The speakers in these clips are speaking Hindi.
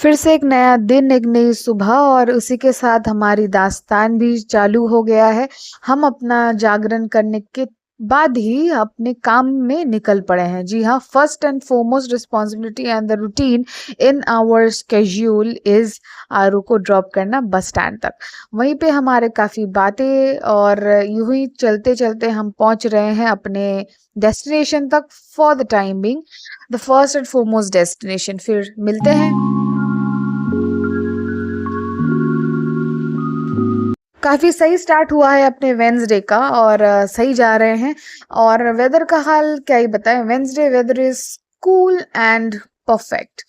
फिर से एक नया दिन, एक नई सुबह और उसी के साथ हमारी दास्तान भी चालू हो गया है। हम अपना जागरण करने के बाद ही अपने काम में निकल पड़े हैं। जी हाँ, first and foremost responsibility and the routine in our schedule is Aaru को ड्रॉप करना बस स्टैंड तक। वहीं पे हमारे काफ़ी बातें और यूं ही चलते चलते हम पहुंच रहे हैं अपने डेस्टिनेशन तक for the time being, the first and foremost destination. फिर मिलते हैं। काफ़ी सही स्टार्ट हुआ है अपने वेंसडे का और सही जा रहे हैं। और वेदर का हाल क्या ही बताएं। Wednesday weather is cool and perfect.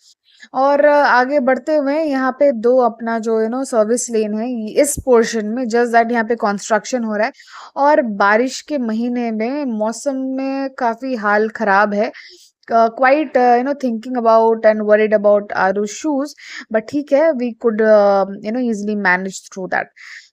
और आगे बढ़ते हुए यहाँ पे दो अपना जो सर्विस लेन है इस पोर्शन में, जस्ट दैट यहाँ पे कंस्ट्रक्शन हो रहा है। और बारिश के महीने में मौसम में काफ़ी हाल खराब है। Quite thinking about and worried about our shoes, but ठीक है, we could easily manage through that.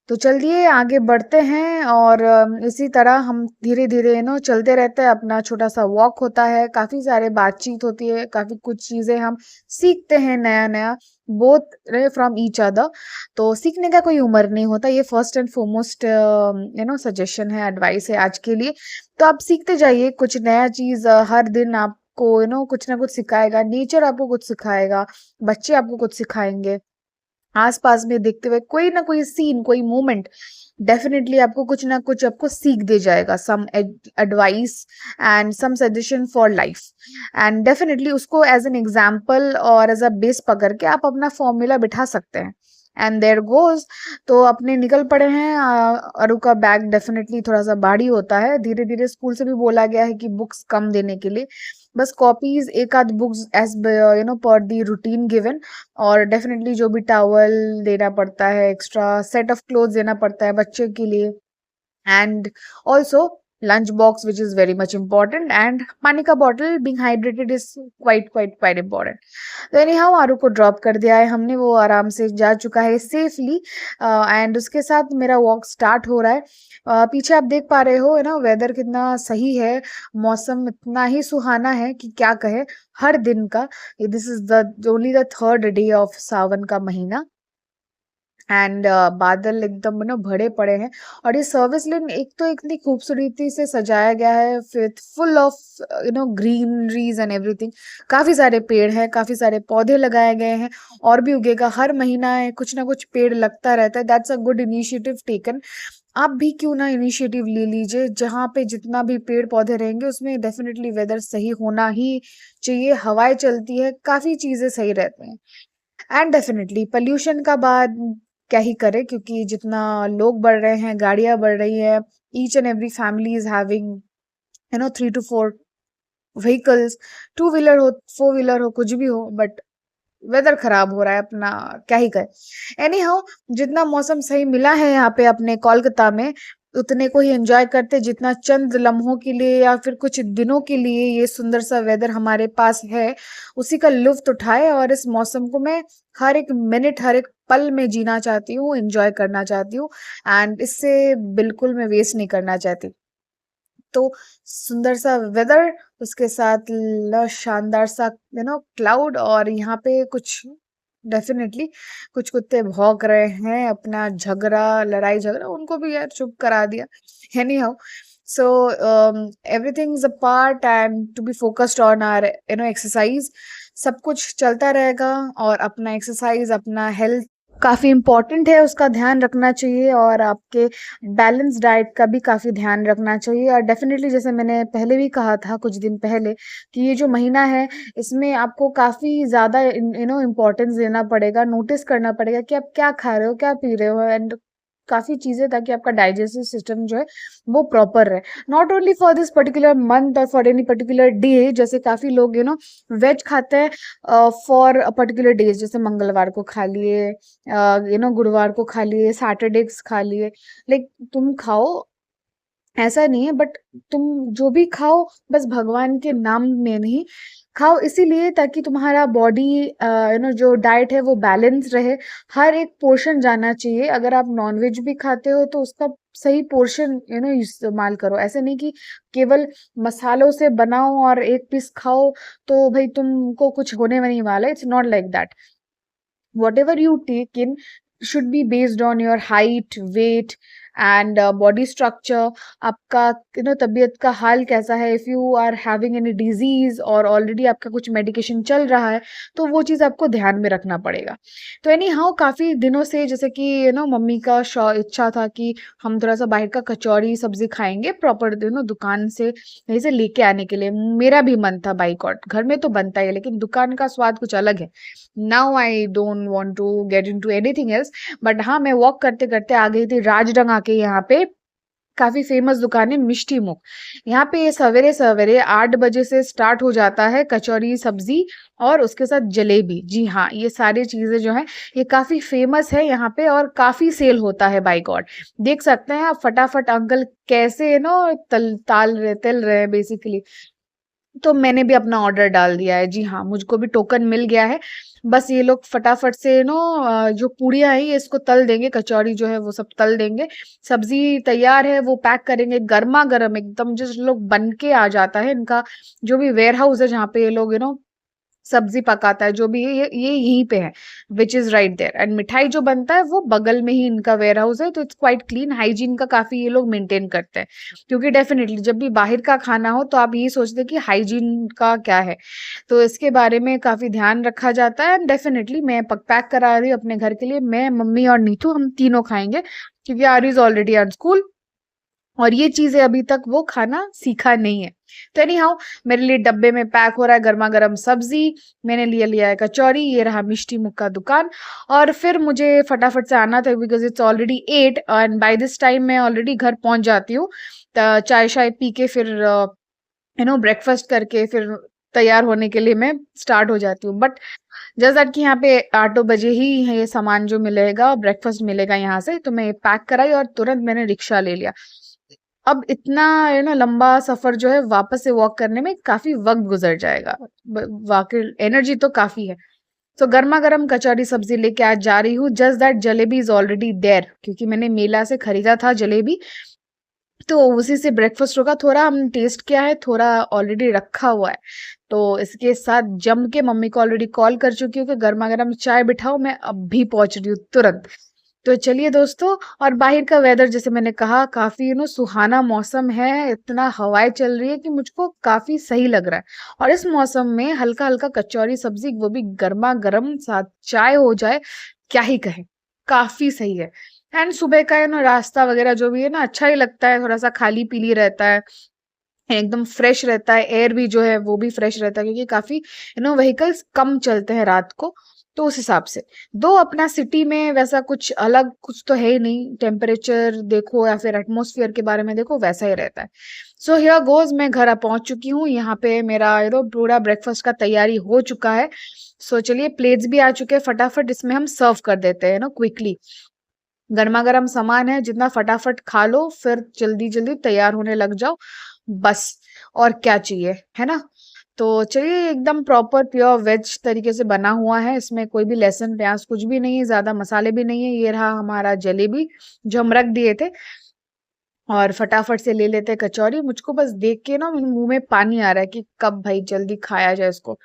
तो चलिए आगे बढ़ते हैं और इसी तरह हम धीरे धीरे चलते रहते हैं। अपना छोटा सा वॉक होता है, काफी सारे बातचीत होती है, काफी कुछ चीजें हम सीखते हैं नया नया, बोथ फ्रॉम ईच अदर। तो सीखने का कोई उम्र नहीं होता, ये फर्स्ट एंड फॉरमोस्ट सजेशन है, एडवाइस है आज के लिए। तो आप सीखते जाइए कुछ नया चीज, हर दिन आपको कुछ ना कुछ सिखाएगा, नेचर आपको कुछ सिखाएगा, बच्चे आपको कुछ सिखाएंगे। आसपास में देखते हुए कोई ना कोई सीन, कोई मोमेंट डेफिनेटली आपको कुछ ना कुछ आपको सीख दे जाएगा, some advice and some suggestion for life. And definitely उसको एज एन एग्जाम्पल और एज अ बेस पकड़ के आप अपना फॉर्मूला बिठा सकते हैं। And there goes. तो अपने निकल पड़े हैं। अरु का बैग डेफिनेटली थोड़ा सा भारी होता है। धीरे धीरे स्कूल से भी बोला गया है कि बुक्स कम देने के लिए, बस कॉपीज एक आध बुक्स एज पर दी रूटीन गिवन। और डेफिनेटली जो भी टॉवल देना पड़ता है, एक्स्ट्रा सेट ऑफ क्लोथ्स देना पड़ता है बच्चे के लिए। And also lunch box which is very much important, and पानी का bottle being hydrated is quite important. तो एनी हाउ आरू को ड्रॉप कर दिया है हमने, वो आराम से जा चुका है सेफली। एंड उसके साथ मेरा वॉक स्टार्ट हो रहा है। पीछे आप देख पा रहे हो है ना, वेदर कितना सही है, मौसम इतना ही सुहाना है कि क्या कहे। हर दिन का this is the only the third day of Sawan का महीना। एंड बादल एकदम भरे पड़े हैं। और ये सर्विस लेन एक तो इतनी खूबसूरती से सजाया गया है, with full of greeneries and everything. काफी सारे पेड़ हैं, काफी सारे पौधे लगाए गए हैं, और भी उगेगा। हर महीना है कुछ ना कुछ पेड़ लगता रहता है। That's a good initiative taken. आप भी क्यों ना इनिशिएटिव ले लीजिए। जहाँ पे जितना भी पेड़ पौधे रहेंगे उसमें डेफिनेटली वेदर सही होना ही चाहिए, हवाएं चलती है, काफी चीजें सही रहते हैं। एंड डेफिनेटली पॉल्यूशन का बात क्या ही करे, क्योंकि जितना लोग बढ़ रहे हैं, गाड़ियां बढ़ रही है, each and every family is having 3 to 4 vehicles. Two wheeler हो, फोर व्हीलर हो, कुछ भी हो, बट वेदर खराब हो रहा है अपना, क्या ही करे। एनी हाउ, जितना मौसम सही मिला है यहाँ पे अपने कोलकाता में, उतने को ही एंजॉय करते, जितना चंद लम्हों के लिए या फिर कुछ दिनों के लिए ये सुंदर सा वेदर हमारे पास है, उसी का लुफ्त उठाए। और इस मौसम को मैं हर एक मिनट, हर एक पल में जीना चाहती हूँ, एंजॉय करना चाहती हूँ। एंड इससे बिल्कुल मैं वेस्ट नहीं करना चाहती। तो सुंदर सा वेदर, उसके साथ शानदार सा क्लाउड, और यहाँ पे कुछ डेफिनेटली कुछ कुत्ते भौंक रहे हैं, अपना झगड़ा, लड़ाई झगड़ा उनको भी यार चुप करा दिया। Anyhow, so everything is a part and to be focused on our exercise. सब कुछ चलता रहेगा, और अपना एक्सरसाइज, अपना हेल्थ काफ़ी इम्पोर्टेंट है, उसका ध्यान रखना चाहिए। और आपके बैलेंस डाइट का भी काफ़ी ध्यान रखना चाहिए। और डेफिनेटली जैसे मैंने पहले भी कहा था कुछ दिन पहले, कि ये जो महीना है इसमें आपको काफ़ी ज़्यादा इम्पोर्टेंस देना पड़ेगा, नोटिस करना पड़ेगा कि आप क्या खा रहे हो, क्या पी रहे हो, एंड काफ़ी चीज़ें, ताकि आपका डाइजेस्टिव सिस्टम जो है वो प्रॉपर रहे। Not only for this particular month और फॉर एनी पर्टिकुलर डे। जैसे काफ़ी लोग वेज खाते हैं फॉर अ पर्टिकुलर डेज, जैसे मंगलवार को खा लिए, गुरुवार को खा लिए, सैटरडेज खा लिए। लाइक तुम खाओ, ऐसा नहीं है, बट तुम जो भी खाओ बस भगवान के नाम में नहीं खाओ, इसीलिए ताकि तुम्हारा बॉडी जो डाइट है वो बैलेंस रहे। हर एक पोर्शन जाना चाहिए। अगर आप नॉनवेज भी खाते हो तो उसका सही पोर्शन इस्तेमाल करो। ऐसे नहीं कि केवल मसालों से बनाओ और एक पीस खाओ तो भाई तुमको कुछ होने नहीं वाला। It's not like that. whatever you take in should be based on your height, weight and body structure. आपका तबीयत का हाल कैसा है, if you are having any disease और ऑलरेडी आपका कुछ मेडिकेशन चल रहा है तो वो चीज़ आपको ध्यान में रखना पड़ेगा। तो एनी हाउ काफ़ी दिनों से जैसे कि मम्मी का इच्छा था कि हम थोड़ा सा बाहर का कचौड़ी सब्जी खाएंगे प्रॉपर दुकान से कहीं से लेके आने के लिए। मेरा भी मन था बाइकआउट, घर में तो बनता ही है लेकिन दुकान का स्वाद कुछ अलग है। Now I don't want to get into anything else, but हाँ मैं वॉक करते करते आ गई थी राजडंग आके। यहाँ पे काफी फेमस दुकान है मिष्टी मुख। यहाँ पे सवेरे सवेरे 8 बजे से स्टार्ट हो जाता है कचौरी सब्जी और उसके साथ जलेबी। जी हाँ, ये सारी चीजें जो है ये काफी फेमस है यहाँ पे और काफी सेल होता है बाई गॉड। देख सकते हैं आप फटाफट अंकल कैसे तल रहे हैं बेसिकली। तो मैंने भी अपना ऑर्डर डाल दिया है। जी हाँ, मुझको भी टोकन मिल गया है। बस ये लोग फटाफट से जो पूड़ियाँ हैं ये इसको तल देंगे, कचौड़ी जो है वो सब तल देंगे। सब्जी तैयार है, वो पैक करेंगे गर्मा गर्म एकदम, जिस लोग बन के आ जाता है इनका जो भी वेयर हाउस है जहाँ पे ये लोग सब्जी पकाता है जो भी है ये यहीं पे है, which is right there. And मिठाई जो बनता है वो बगल में ही इनका वेयर हाउस है, तो इट्स क्वाइट क्लीन, हाइजीन का काफी ये लोग मेंटेन करते हैं। क्योंकि डेफिनेटली जब भी बाहर का खाना हो तो आप यही सोचते हैं कि हाइजीन का क्या है, तो इसके बारे में काफी ध्यान रखा जाता है। एंड डेफिनेटली मैं पैक करा रही हूँ अपने घर के लिए, मैं मम्मी और नीतू हम तीनों खाएंगे क्योंकि R is already on school और ये चीजें अभी तक वो खाना सीखा नहीं है। तो एनी हाउ मेरे लिए डब्बे में पैक हो रहा है गर्मा गर्म सब्जी, मैंने लिया है कचौरी, ये रहा मिष्टी मुख का दुकान। और फिर मुझे फटाफट से आना था because it's already 8 and by this time मैं ऑलरेडी घर पहुंच जाती हूँ। चाय शाय पी के फिर ब्रेकफास्ट करके फिर तैयार होने के लिए मैं स्टार्ट हो जाती हूँ। बट जैसा दैट कि यहाँ पे 8 बजे ही ये सामान जो मिलेगा ब्रेकफास्ट मिलेगा यहाँ से, तो मैं पैक कराई और तुरंत मैंने रिक्शा ले लिया। अब इतना लंबा सफर जो है वापस से वॉक करने में काफी वक्त गुजर जाएगा, वाकई एनर्जी तो काफी है। तो गर्मा गर्म कचौरी सब्जी लेके आज जा रही हूँ। Just that jalebi is already there क्योंकि मैंने मेला से खरीदा था जलेबी, तो उसी से ब्रेकफास्ट होगा। थोड़ा हमने टेस्ट किया है, थोड़ा ऑलरेडी रखा हुआ है, तो इसके साथ जम के मम्मी को ऑलरेडी कॉल कर चुकी हूँ कि गर्मा गर्म चाय बिठाओ, मैं अब भी पहुंच रही हूँ तुरंत। तो चलिए दोस्तों, और बाहर का वेदर जैसे मैंने कहा काफी सुहाना मौसम है, इतना हवाएं चल रही है कि मुझको काफी सही लग रहा है। और इस मौसम में हल्का हल्का कचौरी सब्जी वो भी गर्मा गर्म साथ चाय हो जाए, क्या ही कहे, काफी सही है। एंड सुबह का रास्ता वगैरह जो भी है ना अच्छा ही लगता है, थोड़ा सा खाली पीली रहता है, एकदम फ्रेश रहता है, एयर भी जो है वो भी फ्रेश रहता है क्योंकि काफी व्हीकल्स कम चलते हैं रात को। तो उस हिसाब से दो अपना सिटी में वैसा कुछ अलग कुछ तो है ही नहीं, टेम्परेचर देखो या फिर एटमोसफियर के बारे में देखो वैसा ही रहता है। सो हियर गोज, मैं घर पहुंच चुकी हूँ, यहाँ पे मेरा पूरा ब्रेकफास्ट का तैयारी हो चुका है। सो चलिए प्लेट्स भी आ चुके हैं, फटाफट इसमें हम सर्व कर देते हैं क्विकली। गर्मा गर्म सामान है, जितना फटाफट खा लो फिर जल्दी जल्दी तैयार होने लग जाओ, बस और क्या चाहिए, है ना। तो चलिए एकदम प्रॉपर प्योर वेज तरीके से बना हुआ है, इसमें कोई भी लहसुन प्याज कुछ भी नहीं है, ज्यादा मसाले भी नहीं है। ये रहा हमारा जलेबी जो हम रख दिए थे, और फटाफट से ले लेते हैं कचौरी। मुझको बस देख के मुंह में पानी आ रहा है कि कब भाई जल्दी खाया जाए इसको।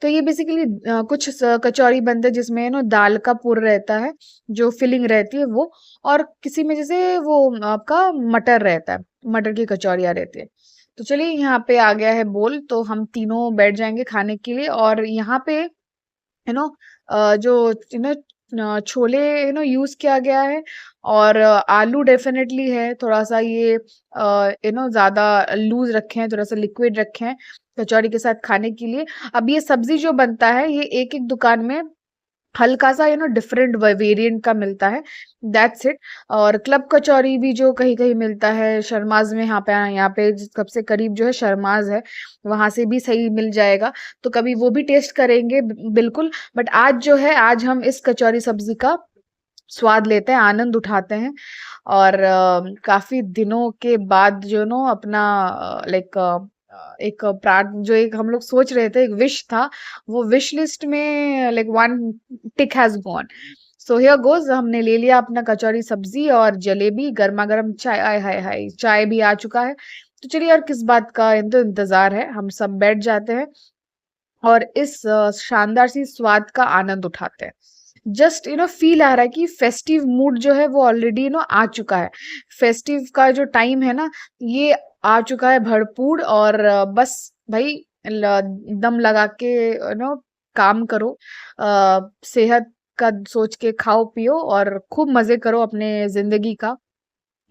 तो ये बेसिकली कुछ कचौरी बनते हैं जिसमें दाल का पुर रहता है, जो फिलिंग रहती है वो, और किसी में जैसे वो आपका मटर रहता है, मटर की कचौरियाँ रहती है। तो चलिए यहाँ पे आ गया है बोल, तो हम तीनों बैठ जाएंगे खाने के लिए। और यहाँ पे जो छोले यूज किया गया है, और आलू डेफिनेटली है, थोड़ा सा ये ज्यादा लूज रखे हैं, थोड़ा सा लिक्विड रखे हैं कचौरी के साथ खाने के लिए। अब ये सब्जी जो बनता है ये एक एक दुकान में हल्का सा डिफरेंट वेरिएंट का मिलता है, दैट्स इट। और क्लब कचौरी भी जो कहीं कहीं मिलता है शर्माज में, यहाँ पे सबसे करीब जो है शर्माज है, वहां से भी सही मिल जाएगा। तो कभी वो भी टेस्ट करेंगे बिल्कुल। बट आज जो है, आज हम इस कचौरी सब्जी का स्वाद लेते हैं, आनंद उठाते हैं। और काफी दिनों के बाद जो अपना लाइक एक प्रार्थ जो एक हम लोग सोच रहे थे, एक विश था, वो विश लिस्ट में like one tick has gone. So here goes, हमने ले लिया अपना कचौरी सब्जी और जलेबी, गर्मा गर्म चाय, आय हाय हाय चाय भी आ चुका है। तो चलिए और किस बात का इंतजार है, हम सब बैठ जाते हैं और इस शानदार सी स्वाद का आनंद उठाते हैं। जस्ट फील आ रहा है कि फेस्टिव मूड जो है वो ऑलरेडी आ चुका है। फेस्टिव का जो टाइम है ना, ये आ चुका है भरपूर। और बस भाई दम लगा के काम करो, सेहत का सोच के खाओ पियो और खूब मजे करो अपने जिंदगी का।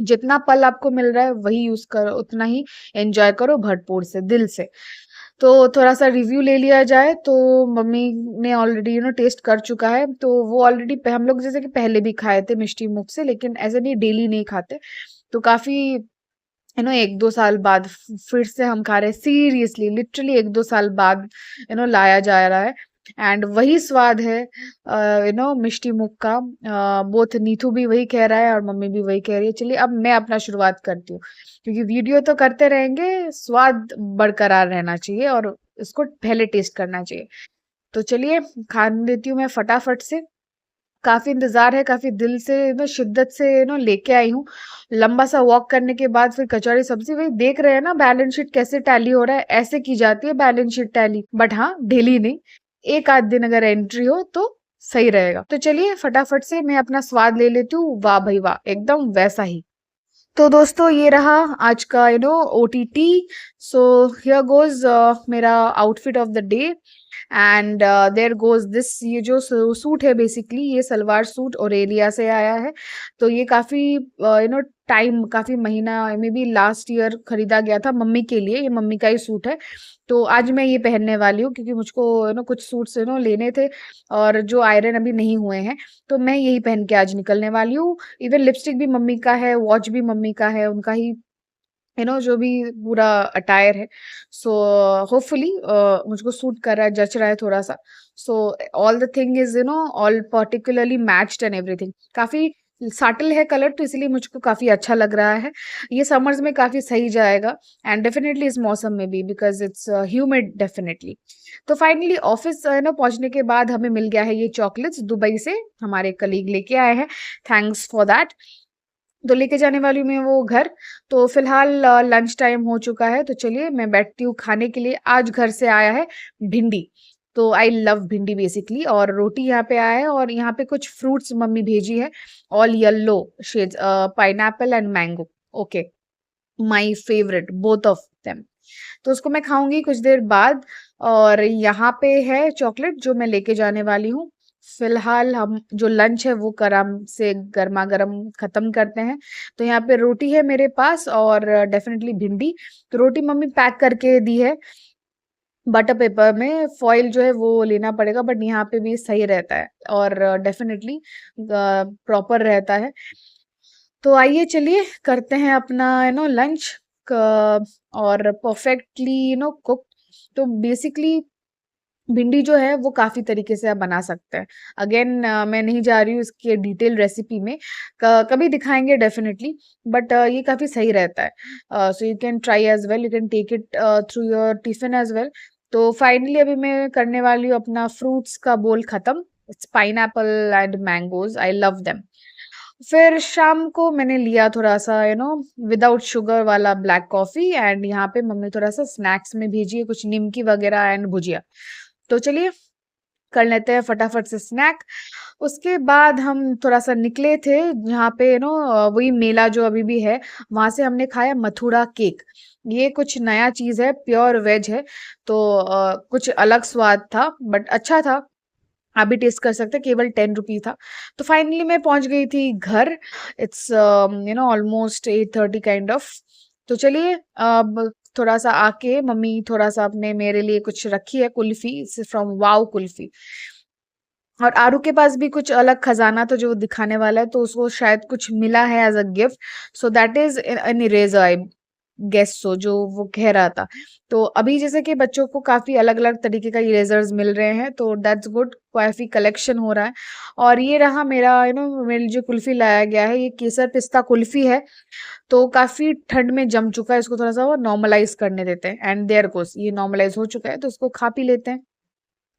जितना पल आपको मिल रहा है वही यूज करो, उतना ही एंजॉय करो भरपूर से, दिल से। तो थोड़ा-सा रिव्यू ले लिया जाए तो मम्मी ने ऑलरेडी टेस्ट कर चुका है। तो वो ऑलरेडी हम लोग जैसे कि पहले भी खाए थे मिष्टी मुख से, लेकिन ऐसे नहीं, डेली नहीं खाते। तो काफ़ी 1-2 साल बाद फिर से हम खा रहे हैं, सीरियसली लिटरली 1-2 साल बाद लाया जा रहा है। एंड वही स्वाद है मिष्टी मुख का। बोथ नीतू भी वही कह रहा है और मम्मी भी वही कह रही है। चलिए अब मैं अपना शुरुआत करती हूँ, क्योंकि वीडियो तो करते रहेंगे, स्वाद बरकरार रहना चाहिए और इसको पहले टेस्ट करना चाहिए। तो चलिए खान लेती हूँ मैं फटाफट से। काफ़ी इंतज़ार है, काफ़ी दिल से शिद्दत से लेके आई हूँ। लंबा सा वॉक करने के बाद फिर कचौड़ी सब्ज़ी, वही देख रहे हैं ना बैलेंस शीट कैसे टैली हो रहा है, ऐसे की जाती है बैलेंस शीट टैली। बट हाँ, डेली नहीं, एक आध दिन अगर एंट्री हो तो सही रहेगा। तो चलिए फटाफट से मैं अपना स्वाद ले लेती हूँ। वाह भाई वाह, एकदम वैसा ही। तो दोस्तों ये रहा आज का ओटीटी। सो हियर गोज मेरा outfit of the day. And there goes this, ये जो सूट है बेसिकली ये सलवार सूट ओरेलिया से आया है। तो ये काफ़ी टाइम, काफ़ी महीना में भी लास्ट ईयर खरीदा गया था मम्मी के लिए। ये मम्मी का ही सूट है। तो आज मैं ये पहनने वाली हूँ क्योंकि मुझको कुछ सूट्स लेने थे और जो आयरन अभी नहीं हुए हैं। तो मैं यही पहन के आज निकलने वाली हूँ। इवन लिपस्टिक भी मम्मी का है, वॉच भी मम्मी का है, उनका ही जो भी पूरा अटायर है। सो होपफुली मुझको सूट कर रहा है, जच रहा है थोड़ा सा। So all the thing is all particularly matched and everything. काफी सटल है कलर, तो इसलिए मुझको काफी अच्छा लग रहा है। ये समर्स में काफी सही जाएगा एंड डेफिनेटली इस मौसम में भी, बिकॉज इट्स ह्यूमिड डेफिनेटली। तो फाइनली ऑफिस पहुंचने के बाद हमें मिल गया है ये चॉकलेट्स, दुबई से हमारे कलीग लेके आए हैं। Thanks for that. तो लेके जाने वाली हूँ मैं वो घर। तो फिलहाल लंच टाइम हो चुका है, तो चलिए मैं बैठती हूँ खाने के लिए। आज घर से आया है भिंडी। तो आई लव भिंडी बेसिकली, और रोटी यहाँ पे आया है और यहाँ पे कुछ फ्रूट्स मम्मी भेजी है, all yellow shades, pineapple and mango. Okay, my favourite both of them. तो उसको मैं खाऊंगी कुछ देर बाद। और यहाँ पे है चॉकलेट जो मैं लेके जाने वाली हूँ। फिलहाल हम जो लंच है वो करम से गर्मा गर्म खत्म करते हैं। तो यहाँ पे रोटी है मेरे पास और डेफिनेटली भिंडी। तो रोटी मम्मी पैक करके दी है बटर पेपर में, फॉइल जो है वो लेना पड़ेगा, बट यहाँ पे भी सही रहता है और डेफिनेटली प्रॉपर रहता है। तो आइए चलिए करते हैं अपना लंच और परफेक्टली कुक। तो बेसिकली भिंडी जो है वो काफ़ी तरीके से आप बना सकते हैं। अगेन मैं नहीं जा रही हूँ इसके डिटेल रेसिपी में, कभी दिखाएंगे डेफिनेटली। बट ये काफ़ी सही रहता है। So you can try as well, you can take it through your tiffin as well. तो फाइनली अभी मैं करने वाली हूँ अपना फ्रूट्स का बोल खत्म। It's pineapple and mangoes, I love them. फिर शाम को मैंने लिया थोड़ा सा विदाउट शुगर वाला ब्लैक कॉफी। एंड यहाँ पे मम्मी थोड़ा सा स्नैक्स में भेजी है कुछ निमकी वगैरह एंड भुजिया। तो चलिए कर लेते हैं फटाफट से स्नैक। उसके बाद हम थोड़ा सा निकले थे यहाँ पे वही मेला जो अभी भी है, वहां से हमने खाया मथुरा केक। ये कुछ नया चीज है, प्योर वेज है। तो कुछ अलग स्वाद था बट अच्छा था। आप भी टेस्ट कर सकते हैं, केवल 10 रुपी था। तो फाइनली मैं पहुंच गई थी घर। It's almost 8:30 kind of. तो चलिए अब थोड़ा सा आके मम्मी थोड़ा सा अपने मेरे लिए कुछ रखी है कुल्फी फ्रॉम वाव कुल्फी। और आरू के पास भी कुछ अलग खजाना तो जो दिखाने वाला है, तो उसको शायद कुछ मिला है as a gift. So that is an eraser, I guess so, जो वो कह रहा था। तो अभी जैसे कि बच्चों को काफी अलग अलग तरीके का इरेजर्स मिल रहे हैं, तो दैट्स गुड, काफी कलेक्शन हो रहा है। और ये रहा मेरा मेरे लिए जो कुल्फी लाया गया है, ये केसर पिस्ता कुल्फी है। तो काफी ठंड में जम चुका है, इसको थोड़ा सा वो नॉर्मलाइज करने देते हैं। एंड देयर गोस, ये नॉर्मलाइज हो चुका है तो इसको खा पी लेते हैं।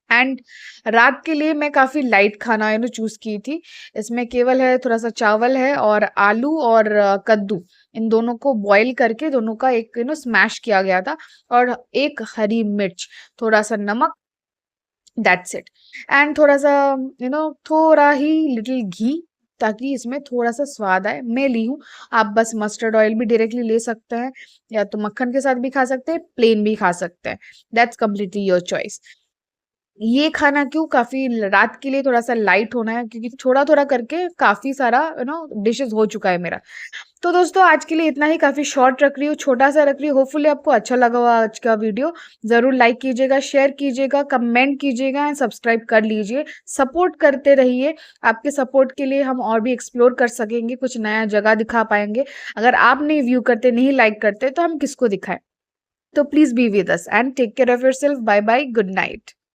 एंड रात के लिए मैं काफ़ी लाइट खाना चूज़ की थी। इसमें केवल है थोड़ा सा चावल है और आलू और कद्दू, इन दोनों को बॉईल करके दोनों का एक स्मैश किया गया था। और एक हरी मिर्च, थोड़ा सा नमक दैट्स इट। एंड थोड़ा-सा थोड़ा ही लिटिल घी, ताकि इसमें थोड़ा-सा स्वाद आए। मैं ली हूँ, आप बस मस्टर्ड ऑयल भी डायरेक्टली ले सकते हैं, या तो मक्खन के साथ भी खा सकते हैं, प्लेन भी खा सकते हैं। That's completely your choice. ये खाना क्यों, काफ़ी रात के लिए थोड़ा-सा लाइट होना है, क्योंकि थोड़ा-थोड़ा करके काफ़ी सारा डिशेज़ हो चुका है मेरा। तो दोस्तों आज के लिए इतना ही, काफ़ी शॉर्ट रख रही हूँ, छोटा-सा रख रही हूँ। होपफुली आपको अच्छा लगा होगा आज का वीडियो। ज़रूर लाइक कीजिएगा, शेयर कीजिएगा, कमेंट कीजिएगा एंड सब्सक्राइब कर लीजिए। सपोर्ट करते रहिए। आपके सपोर्ट के लिए हम और भी एक्सप्लोर कर सकेंगे, कुछ नया जगह दिखा पाएँगे। अगर आप नहीं व्यू करते, नहीं लाइक करते, तो हम किसको दिखाएँ? तो please be with us and take care of yourself. Bye bye, good night.